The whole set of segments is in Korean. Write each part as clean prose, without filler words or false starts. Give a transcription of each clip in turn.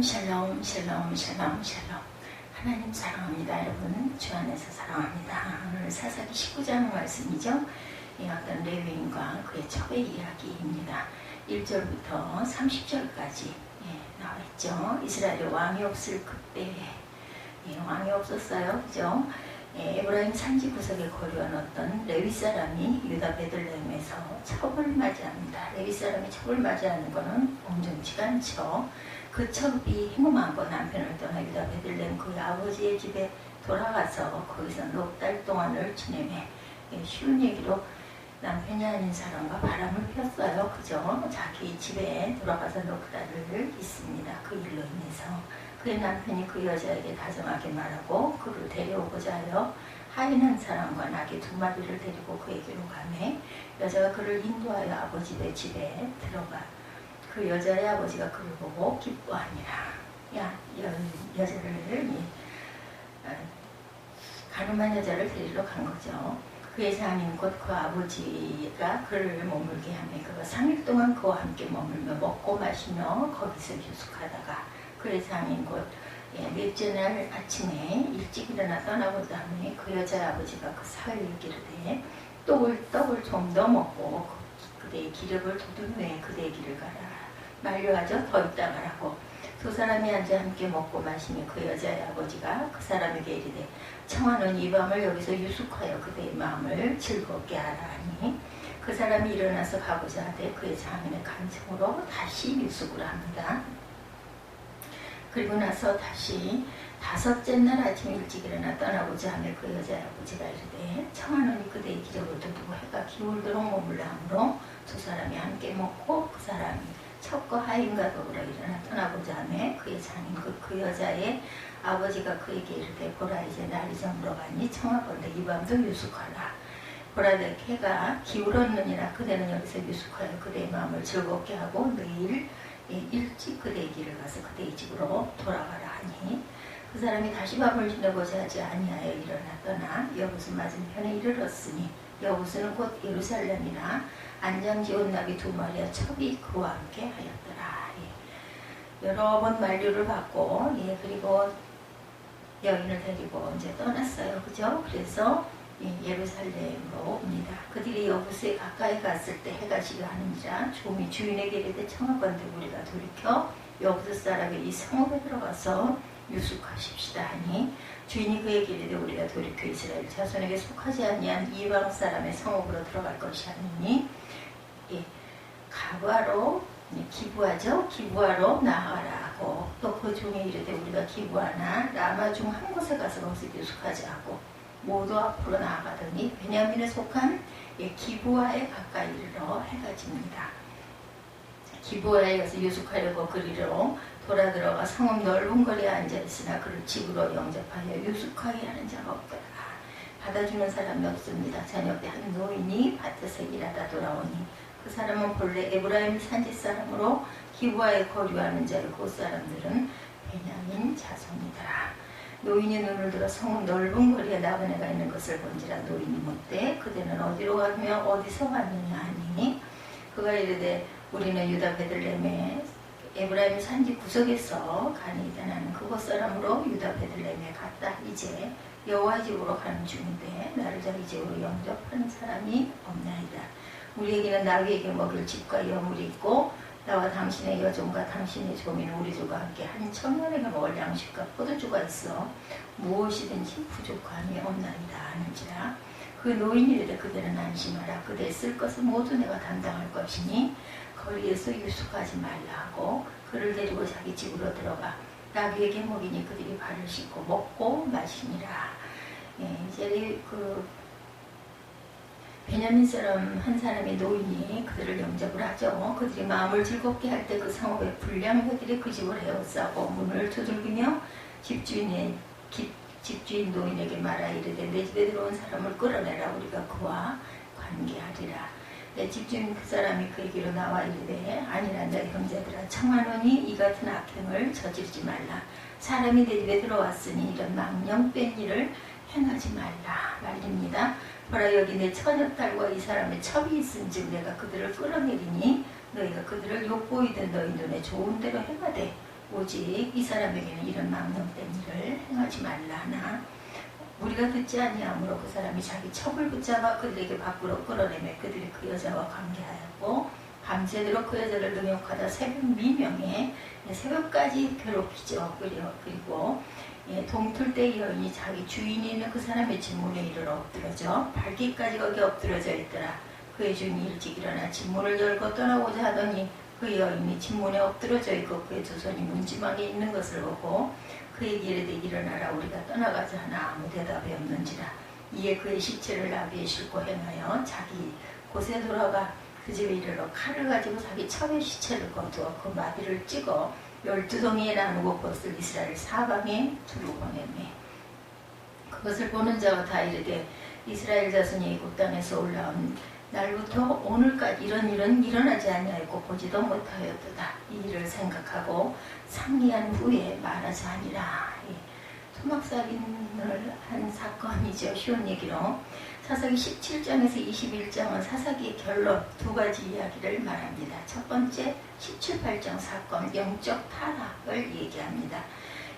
샬롬 샬롬 샬롬 샬롬. 하나님 사랑합니다. 여러분 주 안에서 사랑합니다. 오늘 사사기 19장 말씀이죠. 어떤 레위인과 그의 첩의 이야기입니다. 1절부터 30절까지 나와 있죠. 이스라엘에 왕이 없을 그때에 왕이 없었어요. 그죠? 에브라임 산지 구석에 거류한 어떤 레위 사람이 유다 베들레헴에서 첩을 맞이합니다. 레위 사람이 첩을 맞이하는 것은 온전치가 않죠. 그 첩이 행음하고 남편을 떠나 유다 베들레헴 그의 아버지의 집에 돌아가서 거기서 넉 달 동안을 지내매 쉬운 얘기로 남편이 아닌 사람과 바람을 폈어요. 그죠? 자기 집에 돌아가서 넉 달을 있습니다. 그 일로 인해서 그의 남편이 그 여자에게 다정하게 말하고 그를 데려오고자 하여 하인한 사람과 나귀 2마리를 데리고 그에게로 가매 여자가 그를 인도하여 아버지의 집에 들어가 그 여자의 아버지가 그를 보고 기뻐하니라. 여자를 가늠한 여자를 데리러 간 거죠. 그의 장인 곧 그 아버지가 그를 머물게 하며 그가 3일 동안 그와 함께 머물며 먹고 마시며 거기서 유숙하다가 그의 장인 곧 넷째 날 아침에 일찍 일어나 떠나고자 하며 그 여자의 아버지가 그 사흘 기르되 떡을 좀 더 먹고 그대의 기력을 돋은 후에 그대의 길을 가라. 만류하죠. 더 있다 가라고. 두 사람이 앉아 함께 먹고 마시며 그 여자의 아버지가 그 사람에게 이르되 청하는 이 밤을 여기서 유숙하여 그대의 마음을 즐겁게 하라 하니 그 사람이 일어나서 가고자 하되 그의 장인의 간청으로 다시 유숙을 합니다. 그리고 나서 다시 5째 날 아침 일찍 일어나 떠나고자 하며 그 여자의 아버지가 이르되 청하노니 그대의 기력을 두고 해가 기울도록 머물라 하므로 두 사람이 함께 먹고 그 사람이 첩과 하인과 더불어 일어나 떠나고자 하며 그의 장인 그 여자의 아버지가 그에게 이르되 보라 이제 날이 저물어가니 청하건대 이 밤도 유숙하라. 보라 해가 기울었느니라. 그대는 여기서 유숙하여 그대의 마음을 즐겁게 하고 내일 일찍 그대의 길을 가서 그대의 집으로 돌아가라 하니 그 사람이 다시 밤을 지내고자 하지 아니하여 일어나 떠나 여부스 맞은편에 이르렀으니 여부스는 곧 예루살렘이라 안장지온 나귀 2마리와 첩이 그와 함께 하였더라. 여러 번 만류를 받고 그리고 여인을 데리고 이제 떠났어요. 그죠? 그래서 예루살렘으로 옵니다. 그들이 여부스에 가까이 갔을 때 해가 지려하는지라 종이 주인에게 이르되 청하건대 우리가 돌이켜 여부스 사람의 이 성읍에 들어가서 유숙하십시다 하니 주인이 그에게 이르되 우리가 돌이켜 이스라엘 자손에게 속하지 아니한 이방 사람의 성읍으로 들어갈 것이 아니니 가부하러 기부하죠. 기부하러 나아가라 하고 또 그 종에 이르되 우리가 기부하나 라마 중 한 곳에 가서 거기서 유숙하지 하고 모두 앞으로 나아가더니 베냐민에 속한 기부하에 가까이 이르러 해가 집니다. 기부하에 가서 유숙하려고 그리로 돌아 들어가 성읍 넓은 거리에 앉아있으나 그를 집으로 영접하여 유숙하게 하는 자가 없더라. 받아주는 사람이 없습니다. 저녁 때 한 노인이 밭에서 일하다 돌아오니 그 사람은 본래 에브라임 산지 사람으로 기부하에 거류하는 자요 그 사람들은 베냐민 자손이더라. 노인이 눈을 들어 성읍 넓은 거리에 나그네가 있는 것을 본지라 노인이 묻되 그대는 어디로 가며 어디서 왔느냐 하니 그가 이르되 우리는 유다 베들레헴에 에브라임 산지 구석에서 가니이다. 나는 그곳 사람으로 유다 베들레헴에 갔다. 이제 여호와 집으로 가는 중인데 나를 자기 집으로 영접하는 사람이 없나이다. 우리에게는 나귀에게 먹일 집과 여물이 있고 나와 당신의 여종과 당신의 종인 우리 주가 함께 한 청년에게 먹을 양식과 포도주가 있어 무엇이든지 부족함이 없나이다 하는지라. 그 노인이 이르되 그대는 안심하라. 그대 쓸 것은 모두 내가 담당할 것이니 거리에서 유숙하지 말라 하고 그를 데리고 자기 집으로 들어가 나귀에게 먹이니 그들이 발을 씻고 먹고 마시니라. 이제 베냐민 사람 한 사람의 노인이 그들을 영접을 하죠. 그들이 마음을 즐겁게 할 때 그 성읍의 불량배들이 그 집을 에워싸고 문을 두들기며 집주인 노인에게 말하 이르되 내 집에 들어온 사람을 끌어내라. 우리가 그와 관계하리라. 내 집주인 그 사람이 그에게로 나와 이르되 아니란다. 형제들아 청하노니 이 같은 악행을 저지르지 말라. 사람이 내 집에 들어왔으니 이런 망령 뺀 일을 행하지 말라 말입니다. 보라 여기 내 처녀딸과 이 사람의 첩이 있은즉 내가 그들을 끌어내리니 너희가 그들을 욕보이든 너희 눈에 좋은 대로 행하되 오직 이 사람에게는 이런 망령된 일을 행하지 말라 하나 우리가 듣지 아니하므로 그 사람이 자기 첩을 붙잡아 그들에게 밖으로 끌어내매 그들이 그 여자와 관계하였고 밤새도록 그 여자를 능욕하다 새벽 미명에 새벽까지 괴롭히죠. 그리고 동틀 때 여인이 자기 주인이 있는 그 사람의 진문에 이르러 엎드러져 밝기까지 거기 엎드러져 있더라. 그의 주인이 일찍 일어나 진문을 열고 떠나고자 하더니 그 여인이 진문에 엎드러져 있고 그의 두 손이 문지방에 있는 것을 보고 그에게 이르되 일어나라 우리가 떠나가자 하나 아무 대답이 없는지라. 이에 그의 시체를 나비에 싣고 행하여 자기 곳에 돌아가 그 집에 이르러 칼을 가지고 자기 첩의 시체를 거두어 그 마디를 찍어 12동이에 나누고 그것을 이스라엘 사방에 두루 보내매 그것을 보는 자가 다 이르되 이스라엘 자손이 애굽 땅에서 올라온 날부터 오늘까지 이런 일은 일어나지 아니하였고 보지도 못하였도다. 이 일을 생각하고 상의한 후에 말하자 하니라. 토막살인을 한 사건이죠. 쉬운 얘기로 사사기 17장에서 21장은 사사기의 결론 두 가지 이야기를 말합니다. 첫 번째 17, 8장 사건 영적 타락을 얘기합니다.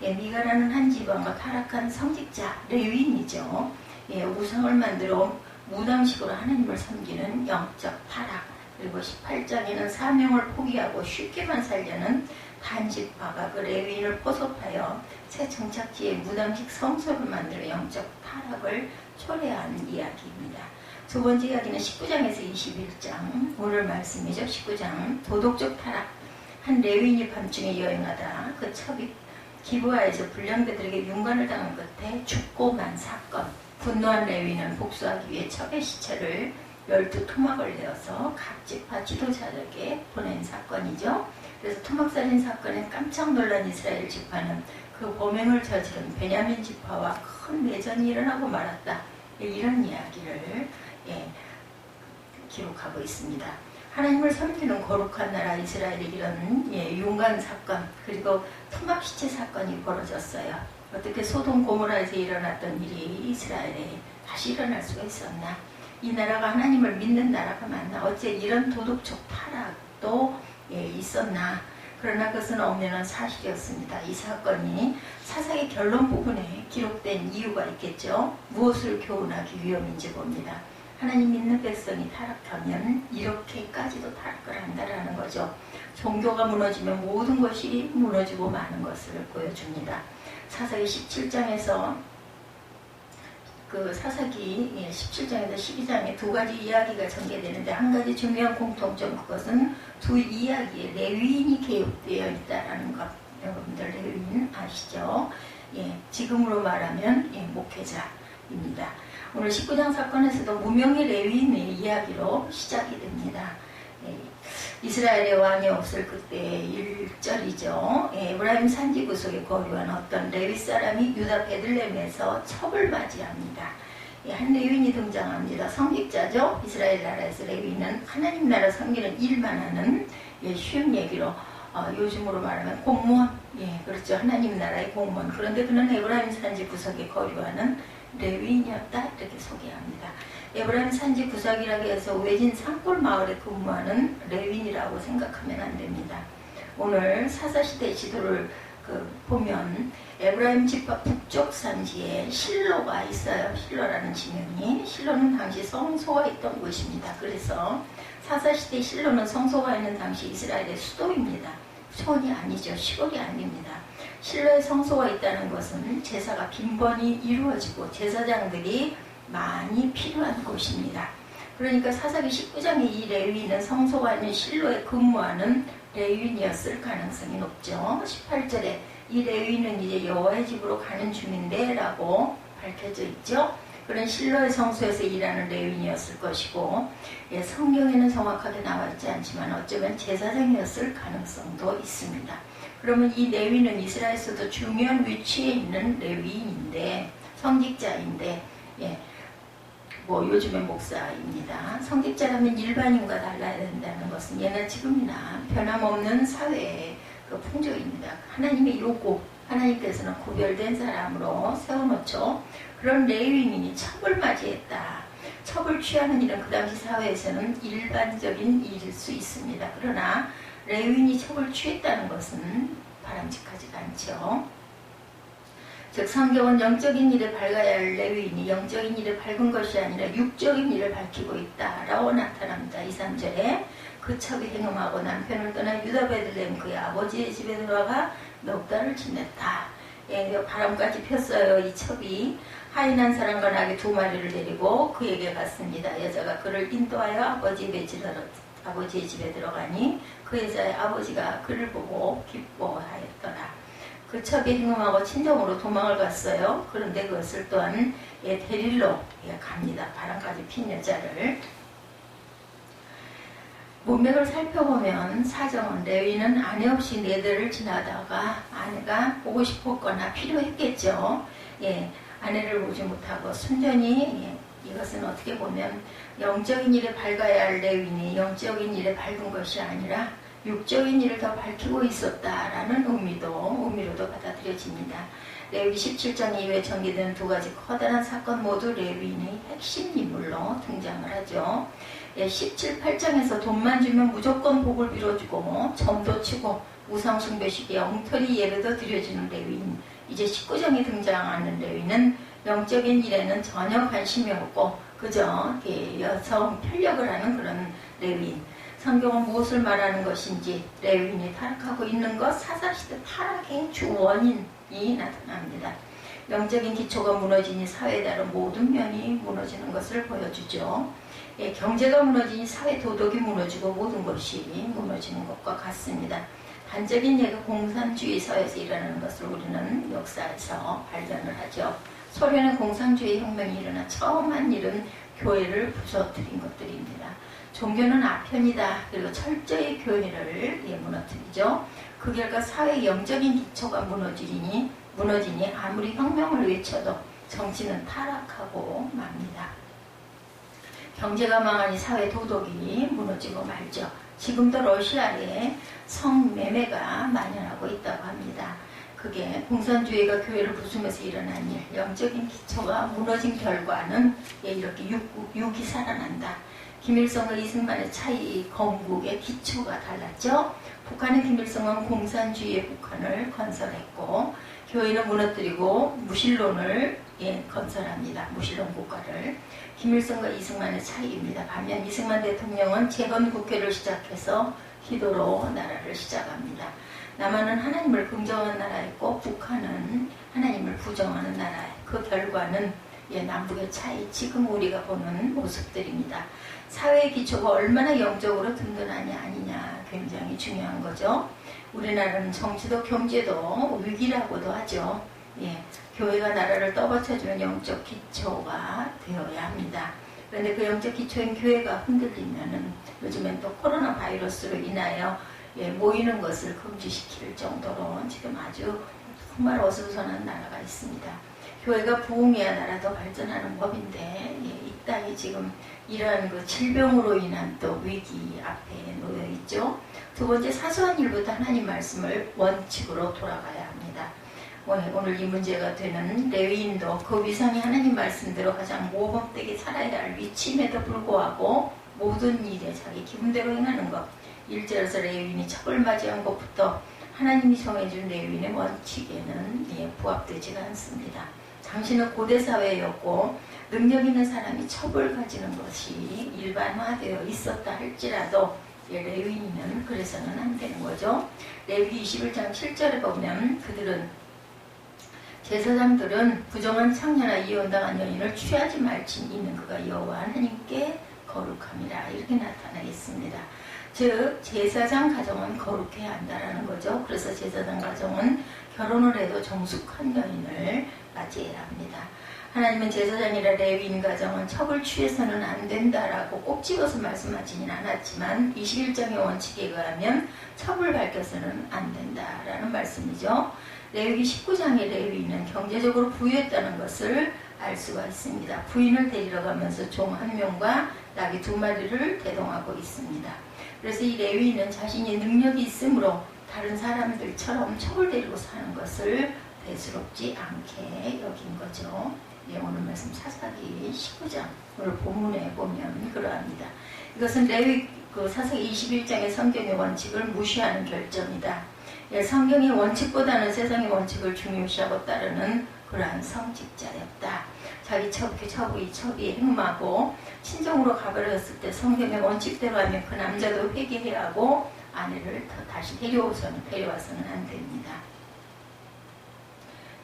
미가라는 한 지방과 타락한 성직자 레위인이죠. 우상을 만들어 무당식으로 하나님을 섬기는 영적 타락. 그리고 18장에는 사명을 포기하고 쉽게만 살려는 단집파가 그 레위인을 포섭하여 새 정착지에 무당식 성소를 만들어 영적 타락을 초래한 이야기입니다. 두 번째 이야기는 19장에서 21장 오늘 말씀이죠. 19장 도덕적 타락. 한 레위인이 밤중에 여행하다 그 첩이 기브아에서 불량배들에게 윤관을 당한 끝에 죽고 만 사건. 분노한 레위인은 복수하기 위해 첩의 시체를 12토막을 내어서 각 지파 지도자들에게 보낸 사건이죠. 그래서 토막살인 사건에 깜짝 놀란 이스라엘 지파는 그 범행을 저지른 베냐민 지파와 큰 내전이 일어나고 말았다. 이런 이야기를 기록하고 있습니다. 하나님을 섬기는 거룩한 나라 이스라엘에 이런 윤관 사건 그리고 토막시체 사건이 벌어졌어요. 어떻게 소돔 고모라에서 일어났던 일이 이스라엘에 다시 일어날 수가 있었나? 이 나라가 하나님을 믿는 나라가 맞나? 어째 이런 도덕적 타락도 있었나? 그러나 그것은 엄연한 사실이었습니다. 이 사건이 사사기 결론 부분에 기록된 이유가 있겠죠. 무엇을 교훈하기 위함인지 봅니다. 하나님 믿는 백성이 타락하면 이렇게까지도 타락을 한다라는 거죠. 종교가 무너지면 모든 것이 무너지고 마는 것을 보여줍니다. 사사기 17장에서 그 사사기 17장에서 12장에 두 가지 이야기가 전개되는데 한 가지 중요한 공통점 그것은 두 이야기에 레위인이 개입되어 있다라는 것. 여러분들 레위인 아시죠? 지금으로 말하면 목회자입니다. 오늘 19장 사건에서도 무명의 레위인의 이야기로 시작이 됩니다. 이스라엘의 왕이 없을 그때의 1절이죠. 에브라임 산지 구석에 거류한 어떤 레위 사람이 유다 베들레헴에서 첩을 맞이합니다. 한 레위인이 등장합니다. 성직자죠. 이스라엘 나라에서 레위인은 하나님 나라 섬기는 일만 하는 쉬운 얘기로 요즘으로 말하면 공무원. 그렇죠. 하나님 나라의 공무원. 그런데 그는 에브라임 산지 구석에 거류하는 레위인이었다. 이렇게 소개합니다. 에브라임 산지 구석이라고 해서 외진 산골 마을에 근무하는 레위인이라고 생각하면 안 됩니다. 오늘 사사시대 지도를 보면 에브라임 지파 북쪽 산지에 실로가 있어요. 실로라는 지명이. 실로는 당시 성소가 있던 곳입니다. 그래서 사사시대 실로는 성소가 있는 당시 이스라엘의 수도입니다. 촌이 아니죠. 시골이 아닙니다. 실로에 성소가 있다는 것은 제사가 빈번히 이루어지고 제사장들이 많이 필요한 곳입니다. 그러니까 사사기 19장의 이 레위인은 성소가 있는 실로에 근무하는 레위인이었을 가능성이 높죠. 18절에 이 레위인은 이제 여호와의 집으로 가는 중인데 라고 밝혀져 있죠. 그런 실로의 성소에서 일하는 레위인이었을 것이고 성경에는 정확하게 나와 있지 않지만 어쩌면 제사장이었을 가능성도 있습니다. 그러면 이 레위인은 이스라엘에서도 중요한 위치에 있는 레위인인데 성직자인데 요즘의 목사입니다. 성직자라면 일반인과 달라야 된다는 것은 예나 지금이나 변함없는 사회의 그 풍조입니다. 하나님의 요구, 하나님께서는 구별된 사람으로 세워놓죠. 그런 레위인이 첩을 맞이했다. 첩을 취하는 일은 그 당시 사회에서는 일반적인 일일 수 있습니다. 그러나 레위인이 첩을 취했다는 것은 바람직하지가 않죠. 즉 성경은 영적인 일에 밝아야 할 레위인이 영적인 일에 밝은 것이 아니라 육적인 일을 밝히고 있다라고 나타납니다. 2, 3절에 그 첩이 행음하고 남편을 떠나 유다 베들레헴 그의 아버지의 집에 들어가 넉 달을 지냈다. 예, 바람까지 폈어요. 이 첩이 하인한 사람과 나귀 2마리를 데리고 그에게 갔습니다. 여자가 그를 인도하여 아버지의 집에 들어가니 그 여자의 아버지가 그를 보고 기뻐하였더라. 그 첩이 행음하고 친정으로 도망을 갔어요. 그런데 그것을 또한 데리러 갑니다. 바람까지 핀 여자를. 문맥을 살펴보면 사정은 레위는 아내 없이 4달을 지나다가 아내가 보고 싶었거나 필요했겠죠. 예, 아내를 보지 못하고 순전히 이것은 어떻게 보면 영적인 일에 밝아야 할 레위인이 영적인 일에 밝은 것이 아니라 육적인 일을 더 밝히고 있었다라는 의미로도 받아들여집니다. 레위 17장 이후에 전개되는 2가지 커다란 사건 모두 레위인의 핵심 인물로 등장을 하죠. 17, 8장에서 돈만 주면 무조건 복을 빌어주고 점도 치고 우상숭배식에 엉터리 예배도 드려지는 레위인. 이제 19장에 등장하는 레위는 영적인 일에는 전혀 관심이 없고 그저 여성 편력을 하는 그런 레위인. 성경은 무엇을 말하는 것인지 레위인이 타락하고 있는 것, 사사시대 타락의 주 원인이 나타납니다. 영적인 기초가 무너지니 사회에 따른 모든 면이 무너지는 것을 보여주죠. 예, 경제가 무너지니 사회 도덕이 무너지고 모든 것이 무너지는 것과 같습니다. 단적인 예가 공산주의 사회에서 일어나는 것을 우리는 역사에서 발견을 하죠. 소련의 공산주의 혁명이 일어나 처음 한 일은 교회를 부서뜨린 것들입니다. 종교는 아편이다. 그리고 철저히 교회를 무너뜨리죠. 그 결과 사회의 영적인 기초가 무너지니 아무리 혁명을 외쳐도 정치는 타락하고 맙니다. 경제가 망하니 사회 도덕이 무너지고 말죠. 지금도 러시아에 성매매가 만연하고 있다고 합니다. 그게 공산주의가 교회를 부수면서 일어난 일, 영적인 기초가 무너진 결과는 이렇게 육이 살아난다. 김일성과 이승만의 차이, 건국의 기초가 달랐죠. 북한의 김일성은 공산주의의 북한을 건설했고 교회는 무너뜨리고 무신론을 건설합니다. 무신론 국가를. 김일성과 이승만의 차이입니다. 반면 이승만 대통령은 재건국회를 시작해서 기도로 나라를 시작합니다. 남한은 하나님을 긍정하는 나라였고 북한은 하나님을 부정하는 나라예요. 그 결과는 남북의 차이, 지금 우리가 보는 모습들입니다. 사회의 기초가 얼마나 영적으로 든든하냐 아니냐 굉장히 중요한 거죠. 우리나라는 정치도 경제도 위기라고도 하죠. 교회가 나라를 떠받쳐주는 영적 기초가 되어야 합니다. 그런데 그 영적 기초인 교회가 흔들리면은 요즘엔 또 코로나 바이러스로 인하여 모이는 것을 금지시킬 정도로 지금 아주 정말 어수선한 나라가 있습니다. 교회가 부흥해야 나라도 발전하는 법인데 이 땅이 지금 이러한 그 질병으로 인한 또 위기 앞에 놓여 있죠. 2번째, 사소한 일부터 하나님 말씀을 원칙으로 돌아가야 합니다. 오늘 이 문제가 되는 레위인도 그 위상이 하나님 말씀대로 가장 모범되게 살아야 할 위치임에도 불구하고 모든 일에 자기 기분대로 행하는 것. 1절에서 레위인이 첩을 맞이한 것부터 하나님이 정해준 레위인의 원칙에는 부합되지가 않습니다. 당시는 고대 사회였고 능력 있는 사람이 첩을 가지는 것이 일반화되어 있었다 할지라도 레위인은 그래서는 안 되는 거죠. 레위 21장 7절에 보면 제사장들은 부정한 창녀나 이혼당한 여인을 취하지 말지니는 그가 여호와 하나님께 거룩함이라 이렇게 나타나 있습니다. 즉 제사장 가정은 거룩해야 한다라는 거죠. 그래서 제사장 가정은 결혼을 해도 정숙한 여인을 맞이해야 합니다. 하나님은 제사장이라 레위인 가정은 첩을 취해서는 안 된다라고 꼭 집어서 말씀하지는 않았지만 21장의 원칙에 의하면 첩을 밝혀서는 안 된다라는 말씀이죠. 레위기 19장의 레위인은 경제적으로 부유했다는 것을 알 수가 있습니다. 부인을 데리러 가면서 종 1명과 나귀 2마리를 대동하고 있습니다. 그래서 이 레위인은 자신이 능력이 있으므로 다른 사람들처럼 첩을 데리고 사는 것을 대수롭지 않게 여긴 거죠. 오늘 말씀 사사기 19장 오늘 본문에 보면 그러합니다. 이것은 레위 사사기 21장의 성경의 원칙을 무시하는 결정이다. 예, 성경의 원칙보다는 세상의 원칙을 중요시하고 따르는 그러한 성직자였다. 자기 첩이 행음하고 친정으로 가버렸을 때 성경의 원칙대로 하면 그 남자도 회개해야 하고 아내를 다시 데려와서는 안 됩니다.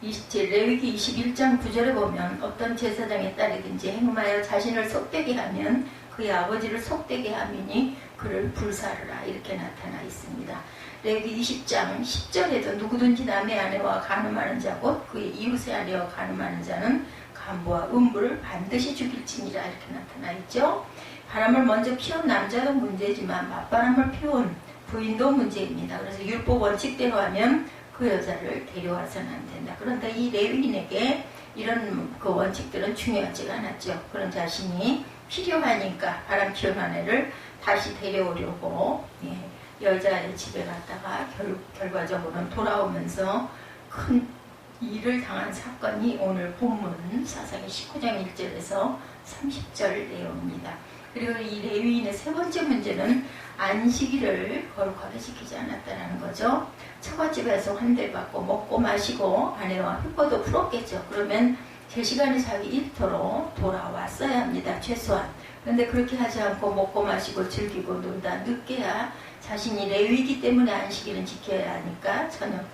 27 레위기 21장 9절에 보면 어떤 제사장의 딸이든지 행음하여 자신을 속되게 하면 그의 아버지를 속되게 함이니 그를 불사르라 이렇게 나타나 있습니다. 레위기 20장 10절에도 누구든지 남의 아내와 간음하는 자 곧 그의 이웃의 아내와 간음하는 자는 간부와 음부를 반드시 죽일지니라 이렇게 나타나 있죠. 바람을 먼저 피운 남자도 문제지만 맞바람을 피운 부인도 문제입니다. 그래서 율법 원칙대로 하면 그 여자를 데려와서는 안 된다. 그런데 이 레위인에게 이런 그 원칙들은 중요하지가 않았죠. 그런 자신이 필요하니까 바람 피운 아내를 다시 데려오려고 여자의 집에 갔다가 결과적으로는 돌아오면서 큰 일을 당한 사건이 오늘 본문 사사기 19장 1절에서 30절 내용입니다. 그리고 이 레위인의 세 번째 문제는 안식일을 거룩하게 지키지 않았다는 거죠. 처갓집에서 환대받고 먹고 마시고 아내와 휘포도 풀었겠죠. 그러면 제 시간에 자기 일터로 돌아왔어야 합니다. 최소한. 그런데 그렇게 하지 않고 먹고 마시고 즐기고 놀다 늦게야 자신이 레위이기 때문에 안식일은 지켜야 하니까 저녁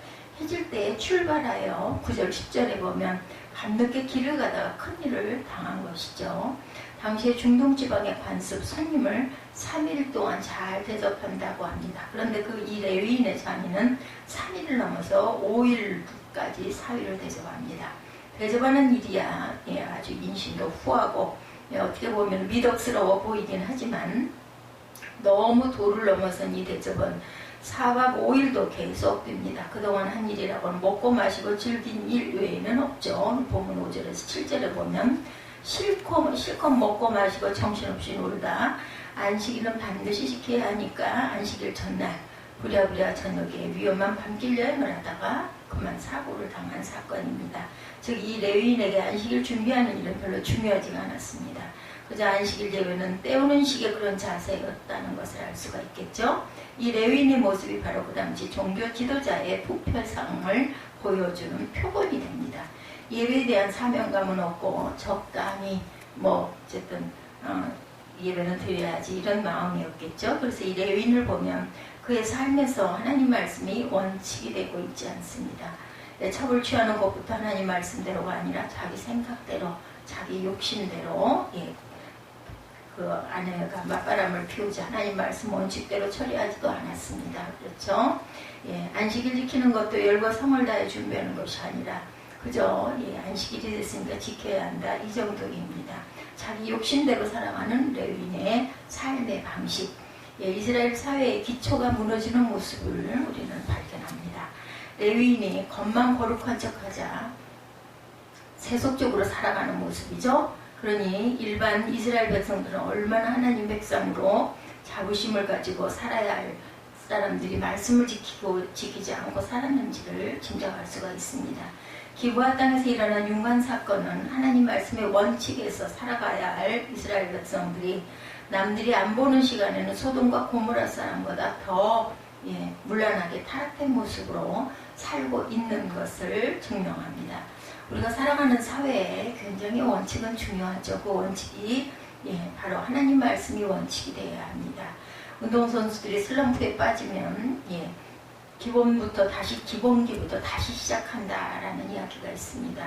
해질 때에 출발하여 9절 10절에 보면 밤늦게 길을 가다가 큰일을 당한 것이죠. 당시에 중동지방의 관습 손님을 3일 동안 잘 대접한다고 합니다. 그런데 그 이 레위인의 자매는 3일을 넘어서 5일까지 사위를 대접합니다. 대접하는 일이야 아주 인심도 후하고 어떻게 보면 미덕스러워 보이긴 하지만 너무 도를 넘어선 이 대접은 4박 5일도 계속됩니다. 그동안 한 일이라고는 먹고 마시고 즐긴 일 외에는 없죠. 본문 5절에서 7절에 보면 실컷 먹고 마시고 정신없이 놀다 안식일은 반드시 지켜야 하니까 안식일 전날 부랴부랴 저녁에 위험한 밤길 여행을 하다가 그만 사고를 당한 사건입니다. 즉 이 레위인에게 안식일 준비하는 일은 별로 중요하지가 않았습니다. 그저 안식일 예배는 때우는 식의 그런 자세였다는 것을 알 수가 있겠죠. 이 레위인의 모습이 바로 그 당시 종교 지도자의 부패상을 보여주는 표본이 됩니다. 예배에 대한 사명감은 없고 적당히 어쨌든 예배는 드려야지 이런 마음이었겠죠. 그래서 이 레위인을 보면 그의 삶에서 하나님 말씀이 원칙이 되고 있지 않습니다. 첩을 취하는 것부터 하나님 말씀대로가 아니라 자기 생각대로 자기 욕심대로 그 아내가 맞바람을 피우지 하나님 말씀 원칙대로 처리하지도 않았습니다. 그렇죠? 안식일 지키는 것도 열과 성을 다해 준비하는 것이 아니라 그저 안식일이 됐으니까 지켜야 한다 이 정도입니다. 자기 욕심대로 살아가는 레위인의 삶의 방식, 이스라엘 사회의 기초가 무너지는 모습을 우리는 발견합니다. 레위인이 겉만 거룩한 척하자 세속적으로 살아가는 모습이죠. 그러니 일반 이스라엘 백성들은 얼마나 하나님 백성으로 자부심을 가지고 살아야 할 사람들이 말씀을 지키지 않고 살았는지를 짐작할 수가 있습니다. 기브아 땅에서 일어난 흉한 사건은 하나님 말씀의 원칙에서 살아가야 할 이스라엘 백성들이 남들이 안 보는 시간에는 소돔과 고모라 사람보다 더 문란하게 타락된 모습으로 살고 있는 것을 증명합니다. 우리가 살아가는 사회에 굉장히 원칙은 중요하죠. 그 원칙이 바로 하나님 말씀이 원칙이 되어야 합니다. 운동선수들이 슬럼프에 빠지면 기본기부터 다시 시작한다라는 이야기가 있습니다.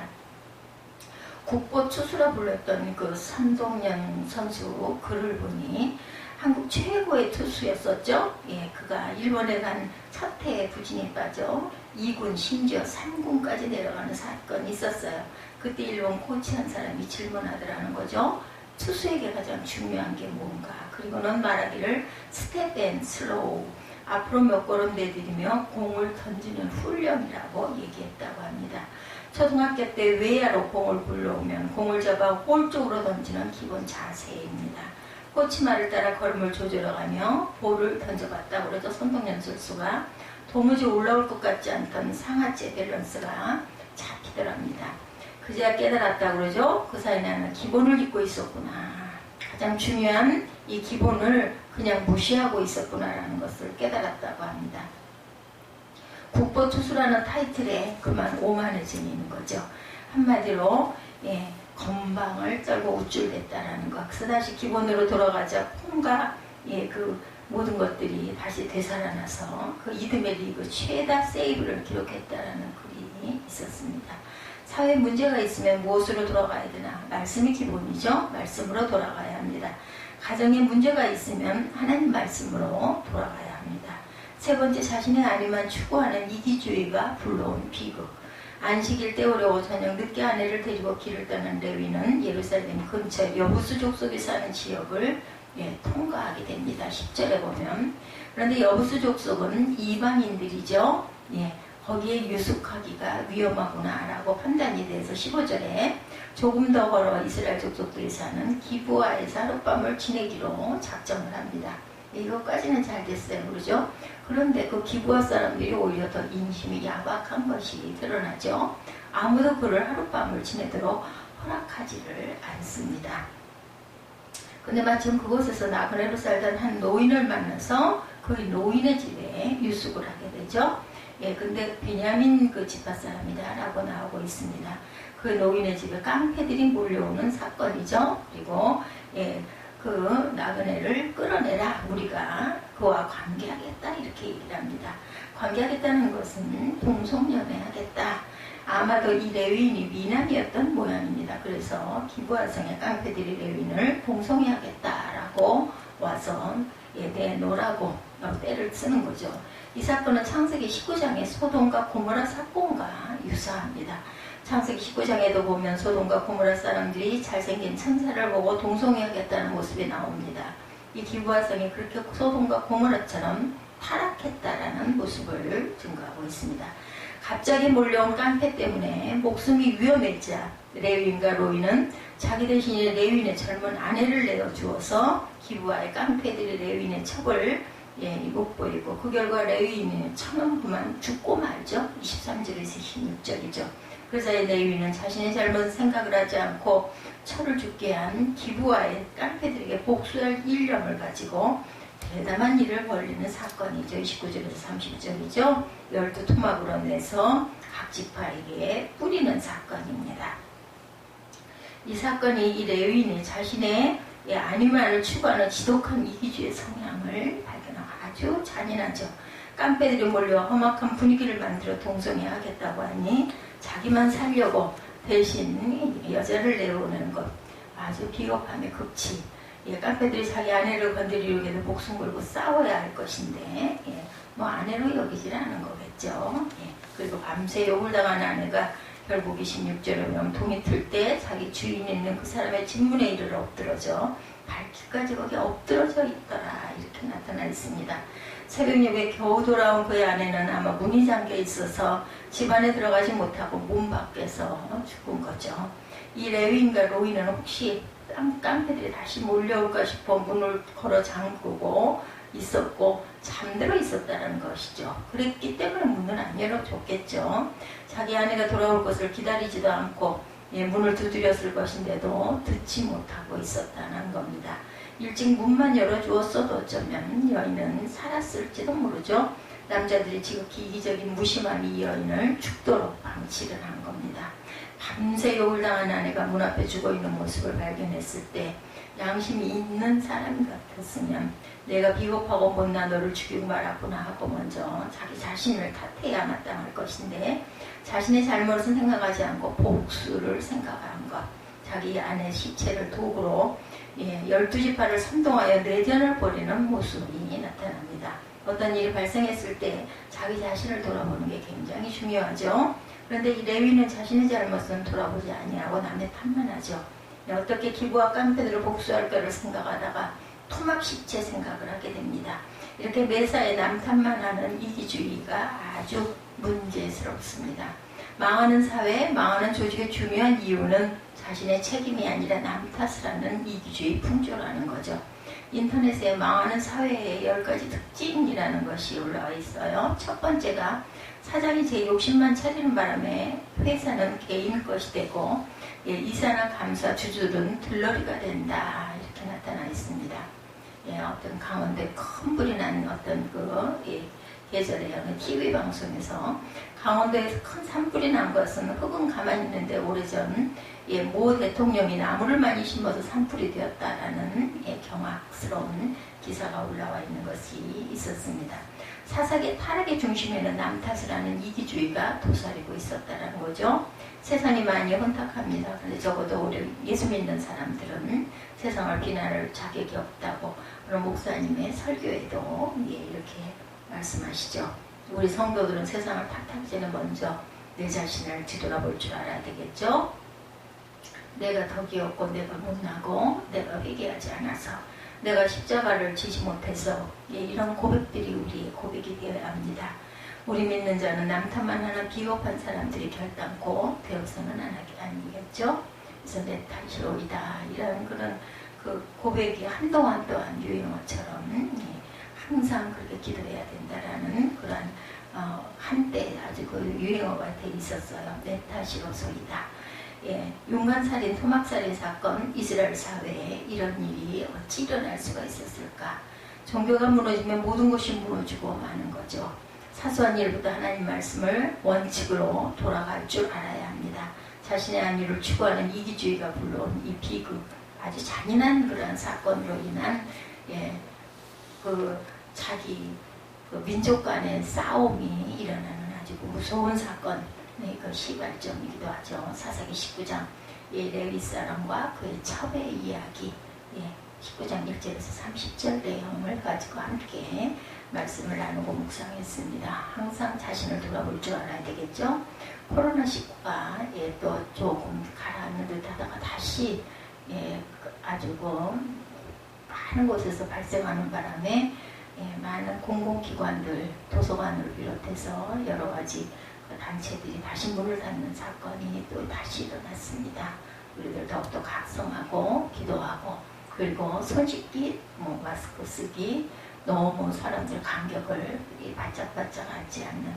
국보 투수라 불렸던 그 선동연 선수 글을 보니 한국 최고의 투수였었죠. 그가 일본에 간 첫 해에 부진이 빠져 2군 심지어 3군까지 내려가는 사건이 있었어요. 그때 일본 코치 한 사람이 질문하더라는 거죠. 투수에게 가장 중요한 게 뭔가? 그리고는 말하기를 스텝 앤 슬로우, 앞으로 몇 걸음 내디디며 공을 던지는 훈련이라고 얘기했다고 합니다. 초등학교 때 외야로 공을 굴러오면 공을 잡아 볼 쪽으로 던지는 기본 자세입니다. 코치 말을 따라 걸음을 조절해가며 볼을 던져봤다고 그래도 손동연 선수가 도무지 올라올 것 같지 않던 상하체 밸런스가 잡히더랍니다. 그제야 깨달았다고 그러죠. 그 사이 나는 기본을 잊고 있었구나. 가장 중요한 이 기본을 그냥 무시하고 있었구나라는 것을 깨달았다고 합니다. 국보투수라는 타이틀에 그만 오만해지는 거죠. 한마디로 건방을 떨고 우쭐댔다라는 것. 그다시 기본으로 돌아가자 폼과 그 모든 것들이 다시 되살아나서 그 이듬해 리그 최다 세이브를 기록했다라는 글이 있었습니다. 사회에 문제가 있으면 무엇으로 돌아가야 되나? 말씀이 기본이죠. 말씀으로 돌아가야 합니다. 가정에 문제가 있으면 하나님 말씀으로 돌아가야 합니다. 세 번째, 자신의 아내만 추구하는 이기주의가 불러온 비극. 안식일 때 오려고 저녁 늦게 아내를 데리고 길을 떠난 레위는 예루살렘 근처 여부수 족속이 사는 지역을 통과하게 됩니다. 10절에 보면. 그런데 여부수 족속은 이방인들이죠. 거기에 유숙하기가 위험하구나라고 판단이 돼서 15절에 조금 더 걸어 이스라엘 족속들이 사는 기브아에서 하룻밤을 지내기로 작정을 합니다. 이것까지는 잘 됐어요. 그러죠? 그런데 그 기브아 사람들이 오히려 더 인심이 야박한 것이 드러나죠. 아무도 그를 하룻밤을 지내도록 허락하지를 않습니다. 근데 마침 그곳에서 나그네로 살던 한 노인을 만나서 그 노인의 집에 유숙을 하게 되죠. 근데 베냐민 그 지파 사람이다라고 나오고 있습니다. 그 노인의 집에 깡패들이 몰려오는 사건이죠. 그리고 그 나그네를 끌어내라. 우리가 그와 관계하겠다. 이렇게 얘기를 합니다. 관계하겠다는 것은 동성연애하겠다. 아마도 이 레위인이 미남이었던 모양입니다. 그래서 기브아성의 깡패들이 레위인을 동성애하겠다라고 와서 내놓으라고 때를 쓰는 거죠. 이 사건은 창세기 19장의 소돔과 고모라 사건과 유사합니다. 창세기 19장에도 보면 소돔과 고모라 사람들이 잘생긴 천사를 보고 동성애하겠다는 모습이 나옵니다. 이 기브아성이 그렇게 소돔과 고모라처럼 타락했다라는 모습을 증거하고 있습니다. 갑자기 몰려온 깡패 때문에 목숨이 위험했자 레위인과 로이는 자기 대신에 레위인의 젊은 아내를 내어주어서 기브아의 깡패들이 레위인의 척을 돋보이고 그 결과 레위인은 천원부만 죽고 말죠. 23절에서 26절이죠. 그래서 레위인은 자신의 잘못은 생각을 하지 않고 철을 죽게 한 기브아의 깡패들에게 복수할 일념을 가지고 대담한 일을 벌리는 사건이죠. 29절에서 30절이죠. 12토막으로 내서 각 지파에게 뿌리는 사건입니다. 이 사건이 이 레위인이 자신의 아니만을 추구하는 지독한 이기주의 성향을 발견하고 아주 잔인하죠. 깡패들이 몰려 험악한 분위기를 만들어 동성애하겠다고 하니 자기만 살려고 대신 여자를 내어오는 것. 아주 비겁함의 극치. 깡패들이 자기 아내를 건드리려고 해도 목숨 걸고 싸워야 할 것인데 아내로 여기질 않은 거겠죠. 그리고 밤새 욕을 당한 아내가 결국 26절에 보면 동이 틀 때 자기 주인 있는 그 사람의 집문에 이르러 엎드러져 발길까지 거기 엎드러져 있더라. 이렇게 나타나 있습니다. 새벽녘에 겨우 돌아온 그의 아내는 아마 문이 잠겨 있어서 집 안에 들어가지 못하고 문 밖에서 죽은 거죠. 이 레위인과 로이는 혹시 깡패들이 다시 몰려올까 싶어 문을 걸어 잠그고 있었고 잠들어 있었다는 것이죠. 그랬기 때문에 문을 안 열어줬겠죠. 자기 아내가 돌아올 것을 기다리지도 않고 문을 두드렸을 것인데도 듣지 못하고 있었다는 겁니다. 일찍 문만 열어주었어도 어쩌면 여인은 살았을지도 모르죠. 남자들이 지극히 이기적인 무심함이 이 여인을 죽도록 방치를 한 겁니다. 밤새 욕을 당한 아내가 문 앞에 죽어있는 모습을 발견했을 때 양심이 있는 사람 같았으면 내가 비겁하고 못나 너를 죽이고 말았구나 하고 먼저 자기 자신을 탓해야 마땅할 것인데 자신의 잘못은 생각하지 않고 복수를 생각한 것. 자기 아내 시체를 도구로 12지파를 선동하여 내전을 벌이는 모습이 나타납니다. 어떤 일이 발생했을 때 자기 자신을 돌아보는 게 굉장히 중요하죠. 그런데 이 레위는 자신의 잘못은 돌아보지 아니하고 남의 탓만 하죠. 어떻게 기브아 깡패들을 복수할까를 생각하다가 토막 시체 생각을 하게 됩니다. 이렇게 매사에 남 탓만 하는 이기주의가 아주 문제스럽습니다. 망하는 사회, 망하는 조직의 중요한 이유는 자신의 책임이 아니라 남 탓을 하는 이기주의 풍조라는 거죠. 인터넷에 망하는 사회의 10가지 특징이라는 것이 올라와 있어요. 첫 번째가 사장이 제 욕심만 차리는 바람에 회사는 개인 것이 되고 이사나 감사, 주줄은 들러리가 된다. 이렇게 나타나 있습니다. 어떤 강원도에 큰 불이 난 어떤 계절에 어느 TV 방송에서 강원도에서 큰 산불이 난 것은 흙은 가만히 있는데 오래전 모 대통령이 나무를 많이 심어서 산불이 되었다라는 경악스러운 기사가 올라와 있는 것이 있었습니다. 사사기 타락의 중심에는 남 탓을 하는 이기주의가 도사리고 있었다는 거죠. 세상이 많이 혼탁합니다. 그런데 적어도 우리 예수 믿는 사람들은 세상을 비난할 자격이 없다고 그런 목사님의 설교에도 이렇게 말씀하시죠. 우리 성도들은 세상을 탓하기 전에 먼저 내 자신을 뒤돌아볼 줄 알아야 되겠죠. 내가 덕이 없고 내가 못나고 내가 회개하지 않아서 내가 십자가를 지지 못해서 이런 고백들이 우리의 고백이 되어야 합니다. 우리 믿는 자는 남 탓만 하는 비겁한 사람들이 결단코 되어서는 아니겠죠. 그래서 내 탓이로이다 이런 그런 그 고백이 한동안 또한 유행어처럼 항상 그렇게 기도해야 된다라는 그런 한때 아주 그 유행어가 돼 있었어요. 내 탓이로소이다. 용간살인, 토막살인 사건, 이스라엘 사회에 이런 일이 어찌 일어날 수가 있었을까? 종교가 무너지면 모든 것이 무너지고 마는 거죠. 사소한 일부터 하나님 말씀을 원칙으로 돌아갈 줄 알아야 합니다. 자신의 안위를 추구하는 이기주의가 불러온 이 비극, 아주 잔인한 그런 사건으로 인한 자기 민족 간의 싸움이 일어나는 아주 무서운 사건, 그 시발점이기도 하죠. 사사기 19장 레위 사람과 그의 첩의 이야기 19장 1절에서 30절 내용을 가지고 함께 말씀을 나누고 묵상했습니다. 항상 자신을 돌아볼 줄 알아야 되겠죠. 코로나19가 또 조금 가라앉는 듯 하다가 다시 아주 많은 곳에서 발생하는 바람에 많은 공공기관들, 도서관을 비롯해서 여러 가지 단체들이 다시 문을 닫는 사건이 또 다시 일어났습니다. 우리들 더욱더 각성하고 기도하고 그리고 손 씻기, 마스크 쓰기, 너무 사람들 간격을 바짝바짝 하지 않는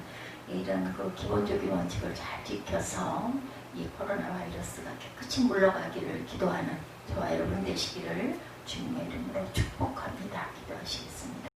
이런 그 기본적인 원칙을 잘 지켜서 이 코로나 바이러스가 깨끗이 물러가기를 기도하는 저와 여러분 되시기를 주님의 이름으로 축복합니다. 기도하시겠습니다.